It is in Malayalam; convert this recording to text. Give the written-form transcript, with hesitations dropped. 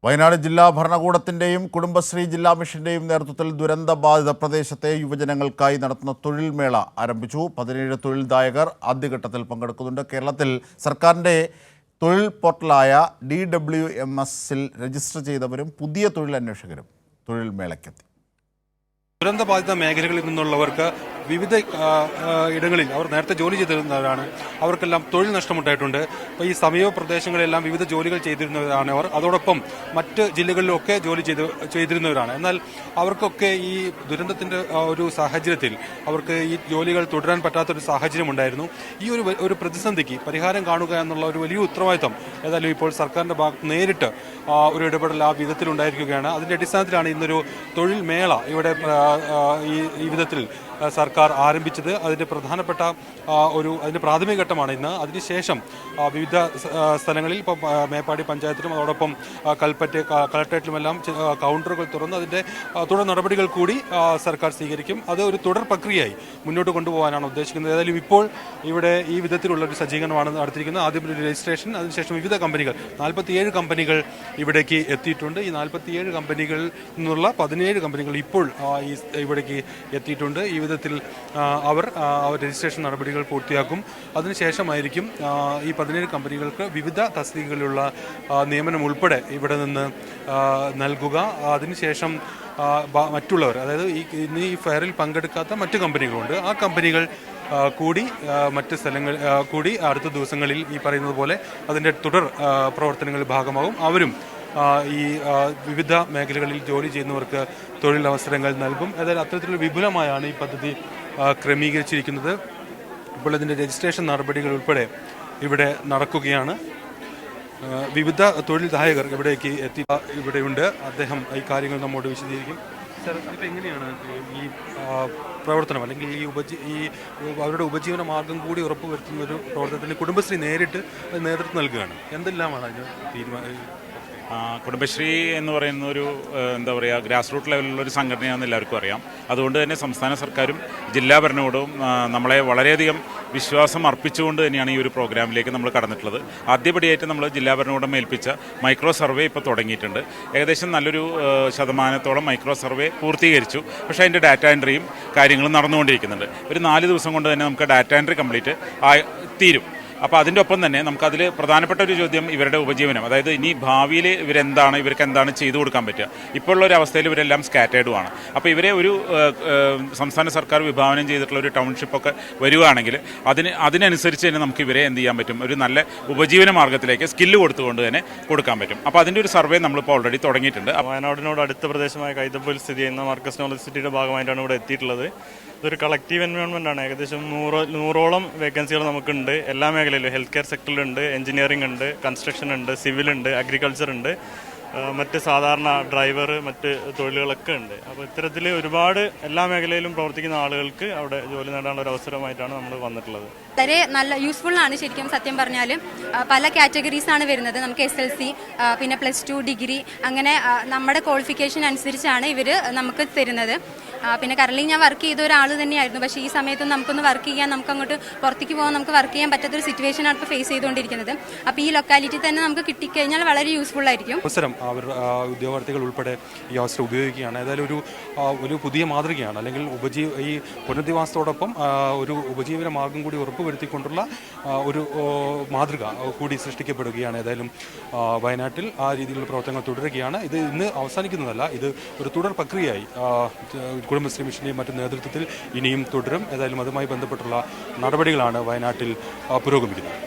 വയനാട് ജില്ലാ ഭരണകൂടത്തിൻ്റെയും കുടുംബശ്രീ ജില്ലാ മിഷന്റെയും നേതൃത്വത്തിൽ ദുരന്തബാധിത പ്രദേശത്തെ യുവജനങ്ങൾക്കായി നടത്തുന്ന തൊഴിൽ മേള ആരംഭിച്ചു. 17 തൊഴിൽദായകർ ആദ്യഘട്ടത്തിൽ പങ്കെടുക്കുന്നുണ്ട്. കേരളത്തിൽ സർക്കാരിൻ്റെ തൊഴിൽ പോർട്ടലായ DWMS-ൽ രജിസ്റ്റർ ചെയ്തവരും പുതിയ തൊഴിലന്വേഷകരും തൊഴിൽ മേളയ്ക്കെത്തി. ദുരന്തബാധിത മേഖലകളിൽ നിന്നുള്ളവർക്ക് വിവിധ ഇടങ്ങളിൽ അവർ നേരത്തെ ജോലി ചെയ്തിരുന്നവരാണ്. അവർക്കെല്ലാം തൊഴിൽ നഷ്ടമുണ്ടായിട്ടുണ്ട്. അപ്പോൾ ഈ സമീപ പ്രദേശങ്ങളിലെല്ലാം വിവിധ ജോലികൾ ചെയ്തിരുന്നവരാണ് അവർ. അതോടൊപ്പം മറ്റ് ജില്ലകളിലൊക്കെ ജോലി ചെയ്തിരുന്നവരാണ്. എന്നാൽ അവർക്കൊക്കെ ഈ ദുരന്തത്തിന്റെ ഒരു സാഹചര്യത്തിൽ അവർക്ക് ഈ ജോലികൾ തുടരാൻ പറ്റാത്തൊരു സാഹചര്യം ഉണ്ടായിരുന്നു. ഈ ഒരു പ്രതിസന്ധിക്ക് പരിഹാരം കാണുക എന്നുള്ള ഒരു വലിയ ഉത്തരവാദിത്തം ഏതായാലും ഇപ്പോൾ സർക്കാരിന്റെ ഭാഗത്ത് നേരിട്ട് ഒരു ഇടപെടൽ ആ വിധത്തിലുണ്ടായിരിക്കുകയാണ്. അതിന്റെ അടിസ്ഥാനത്തിലാണ് ഇന്നൊരു തൊഴിൽ മേള ഇവിടെ ഈ വിധത്തിൽ സർക്കാർ ആരംഭിച്ചത്. അതിന്റെ പ്രധാനപ്പെട്ട അതിന്റെ പ്രാഥമിക ഘട്ടമാണ് ഇന്ന്. അതിനുശേഷം വിവിധ സ്ഥലങ്ങളിൽ ഇപ്പോൾ മേപ്പാടി പഞ്ചായത്തിലും അതോടൊപ്പം കൽപ്പറ്റ കളക്ടറേറ്റിലുമെല്ലാം കൗണ്ടറുകൾ തുറന്ന് അതിന്റെ തുടർ നടപടികൾ കൂടി സർക്കാർ സ്വീകരിക്കും. അത് ഒരു തുടർ പ്രക്രിയയായി മുന്നോട്ട് കൊണ്ടുപോകാനാണ് ഉദ്ദേശിക്കുന്നത്. ഏതായാലും ഇപ്പോൾ ഇവിടെ ഈ വിധത്തിലുള്ള ഒരു സജ്ജീകരണമാണ് നടത്തിയിരിക്കുന്നത്. ആദ്യം ഒരു രജിസ്ട്രേഷൻ, അതിനുശേഷം വിവിധ കമ്പനികൾ 47 കമ്പനികൾ ഇവിടേക്ക് എത്തിയിട്ടുണ്ട്. ഈ 47 കമ്പനികളിൽ നിന്നുള്ള 17 കമ്പനികൾ ഇപ്പോൾ ഇവിടേക്ക് എത്തിയിട്ടുണ്ട്. ഈ വിധത്തിൽ അവർ രജിസ്ട്രേഷൻ നടപടികൾ പൂർത്തിയാക്കും. അതിനുശേഷമായിരിക്കും ഈ 17 കമ്പനികൾക്ക് വിവിധ തസ്തികകളിലുള്ള നിയമനം ഉൾപ്പെടെ ഇവിടെ നിന്ന് നൽകുക. അതിനുശേഷം മറ്റുള്ളവർ, അതായത് ഇന്ന് ഈ ഫെയറിൽ പങ്കെടുക്കാത്ത മറ്റു കമ്പനികളുണ്ട്. ആ കമ്പനികൾ കൂടി മറ്റ് സ്ഥലങ്ങൾ കൂടി അടുത്ത ദിവസങ്ങളിൽ ഈ പറയുന്നത് പോലെ അതിൻ്റെ തുടർ പ്രവർത്തനങ്ങളിൽ ഭാഗമാകും. അവരും ഈ വിവിധ മേഖലകളിൽ ജോലി ചെയ്യുന്നവർക്ക് തൊഴിലവസരങ്ങൾ നൽകും. അതായത് അത്തരത്തിലുള്ള വിപുലമായാണ് ഈ പദ്ധതി ക്രമീകരിച്ചിരിക്കുന്നത്. ഇപ്പോൾ ഇതിൻ്റെ രജിസ്ട്രേഷൻ നടപടികൾ ഉൾപ്പെടെ ഇവിടെ നടക്കുകയാണ്. വിവിധ തൊഴിൽദായകർ ഇവിടേക്ക് ഇവിടെയുണ്ട്. അദ്ദേഹം ഈ കാര്യങ്ങൾ നമ്മോട് വിശദീകരിക്കും. സാർ, ഇപ്പോൾ എങ്ങനെയാണ് ഈ പ്രവർത്തനം അല്ലെങ്കിൽ ഈ അവരുടെ ഉപജീവന മാർഗം കൂടി ഉറപ്പുവരുത്തുന്ന ഒരു പ്രവർത്തനത്തിന് കുടുംബശ്രീ നേരിട്ട് നേതൃത്വം നൽകുകയാണ്? എന്തെല്ലാമാണ് അതിന് കുടുംബശ്രീ എന്ന് പറയുന്ന ഒരു എന്താ പറയുക ഗ്രാസ് റൂട്ട് ലെവലിലുള്ള ഒരു സംഘടനയാണെന്ന് എല്ലാവർക്കും അറിയാം. അതുകൊണ്ട് തന്നെ സംസ്ഥാന സർക്കാരും ജില്ലാ ഭരണകൂടവും നമ്മളെ വളരെയധികം വിശ്വാസം അർപ്പിച്ചുകൊണ്ട് തന്നെയാണ് ഈ ഒരു പ്രോഗ്രാമിലേക്ക് നമ്മൾ കടന്നിട്ടുള്ളത്. ആദ്യപടിയായിട്ട് നമ്മൾ ജില്ലാ ഭരണകൂടം ഏൽപ്പിച്ച മൈക്രോ സർവേ ഇപ്പോൾ തുടങ്ങിയിട്ടുണ്ട്. ഏകദേശം നല്ലൊരു ശതമാനത്തോളം മൈക്രോ സർവേ പൂർത്തീകരിച്ചു. പക്ഷേ അതിൻ്റെ ഡാറ്റ എൻട്രിയും കാര്യങ്ങളും നടന്നുകൊണ്ടിരിക്കുന്നുണ്ട്. ഒരു 4 ദിവസം കൊണ്ട് തന്നെ നമുക്ക് ഡാറ്റ എൻട്രി കംപ്ലീറ്റ് തീരും. അപ്പോൾ അതിൻ്റെ ഒപ്പം തന്നെ നമുക്കതിൽ പ്രധാനപ്പെട്ട ഒരു ചോദ്യം ഇവരുടെ ഉപജീവനം, അതായത് ഇനി ഭാവിയിൽ ഇവർക്ക് എന്താണ് ചെയ്തു കൊടുക്കാൻ പറ്റുക. ഇപ്പോൾ ഉള്ള ഒരു അവസ്ഥയിൽ ഇവരെല്ലാം സ്കാറ്റേർഡുമാണ്. അപ്പോൾ ഇവരെ ഒരു സംസ്ഥാന സർക്കാർ വിഭാവനം ചെയ്തിട്ടുള്ള ഒരു ടൗൺഷിപ്പൊക്കെ വരികയാണെങ്കിൽ അതിനനുസരിച്ച് തന്നെ നമുക്ക് ഇവരെ എന്ത് ചെയ്യാൻ പറ്റും, ഒരു നല്ല ഉപജീവന മാർഗ്ഗത്തിലേക്ക് സ്കില്ല് കൊടുത്തുകൊണ്ട് തന്നെ കൊടുക്കാൻ പറ്റും. അപ്പോൾ അതിൻ്റെ ഒരു സർവേ നമ്മളിപ്പോൾ ഓൾറെഡി തുടങ്ങിയിട്ടുണ്ട്. വയനാടിനോട് അടുത്ത പ്രദേശമായ കൈതപ്പൊയിൽ സ്ഥിതി ചെയ്യുന്ന മാർക്കസ് നോളജ് സിറ്റിയുടെ ഭാഗമായിട്ടാണ് ഇവിടെ എത്തിയിട്ടുള്ളത്. ഇതൊരു കളക്റ്റീവ് എൻവയോൺമെൻ്റ് ആണ്. ഏകദേശം 100ഓളം വേക്കൻസികൾ നമുക്കുണ്ട്. എല്ലാ മേഖലയിലും ഹെൽത്ത് കെയർ സെക്ടറിലുണ്ട്, എഞ്ചിനീയറിംഗ് ഉണ്ട്, കൺസ്ട്രക്ഷൻ ഉണ്ട്, സിവിൽ ഉണ്ട്, അഗ്രികൾച്ചർ ഉണ്ട്, മറ്റ് സാധാരണ ഡ്രൈവർ, മറ്റ് തൊഴിലുകളൊക്കെ ഉണ്ട്. അപ്പോൾ ഇത്തരത്തിൽ ഒരുപാട് എല്ലാ മേഖലയിലും പ്രവർത്തിക്കുന്ന ആളുകൾക്ക് അവിടെ ജോലി നേടാനുള്ള ഒരു അവസരമായിട്ടാണ് നമ്മൾ വന്നിട്ടുള്ളത്. വളരെ നല്ല യൂസ്ഫുൾ ആണ് ശരിക്കും. സത്യം പറഞ്ഞാൽ പല കാറ്റഗറീസ് ആണ് വരുന്നത്. നമുക്ക് SLC, പിന്നെ +2, ഡിഗ്രി, അങ്ങനെ നമ്മുടെ ക്വാളിഫിക്കേഷൻ അനുസരിച്ചാണ് ഇവർ നമുക്ക് തരുന്നത്. പിന്നെ കറന്റ് ഞാൻ വർക്ക് ചെയ്ത ഒരാൾ തന്നെയായിരുന്നു. പക്ഷേ ഈ സമയത്തൊന്നും നമുക്കൊന്ന് വർക്ക് ചെയ്യാൻ, നമുക്ക് അങ്ങോട്ട് പുറത്തേക്ക് പോകാൻ നമുക്ക് വർക്ക് ചെയ്യാൻ പറ്റാത്തൊരു സിറ്റുവേഷനാണ് ഇപ്പോൾ ഫേസ് ചെയ്തുകൊണ്ടിരിക്കുന്നത്. അപ്പോൾ ഈ ലൊക്കാലിറ്റി തന്നെ നമുക്ക് കിട്ടിക്കഴിഞ്ഞാൽ വളരെ യൂസ്ഫുൾ ആയിരിക്കും. അവസരം അവർ ഉദ്യോഗാർത്ഥികൾ ഉൾപ്പെടെ ഈ അവസരം ഉപയോഗിക്കുകയാണ്. ഏതായാലും ഒരു പുതിയ മാതൃകയാണ്. അല്ലെങ്കിൽ ഈ പുനരധിവാസത്തോടൊപ്പം ഒരു ഉപജീവന മാർഗം കൂടി ഉറപ്പുവരുത്തിക്കൊണ്ടുള്ള ഒരു മാതൃക കൂടി സൃഷ്ടിക്കപ്പെടുകയാണ്. ഏതായാലും വയനാട്ടിൽ ആ രീതിയിലുള്ള പ്രവർത്തനങ്ങൾ തുടരുകയാണ്. ഇത് ഇന്ന് അവസാനിക്കുന്നതല്ല, ഇത് ഒരു തുടർ പ്രക്രിയയായി കുടുംബശ്രീ മിഷന്റെയും മറ്റു നേതൃത്വത്തിൽ ഇനിയും തുടരും. ഏതായാലും അതുമായി ബന്ധപ്പെട്ടുള്ള നടപടികളാണ് വയനാട്ടിൽ പുരോഗമിക്കുന്നത്.